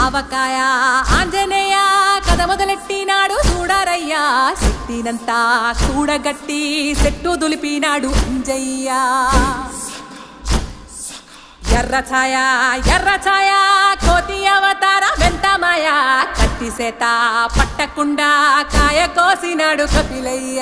ఆవకాయ ఆంజనేయ కథ మొదలెట్టినాడు చూడరయ్యా శక్తినంతా కూడగట్టి చెట్టు దులిపినాడు అంజయ్య ఎర్ర ఛాయ కోతి అవతార వెంటమాయ కత్తి సేత పట్టకుండా కాయ కోసినాడు కపిలయ్య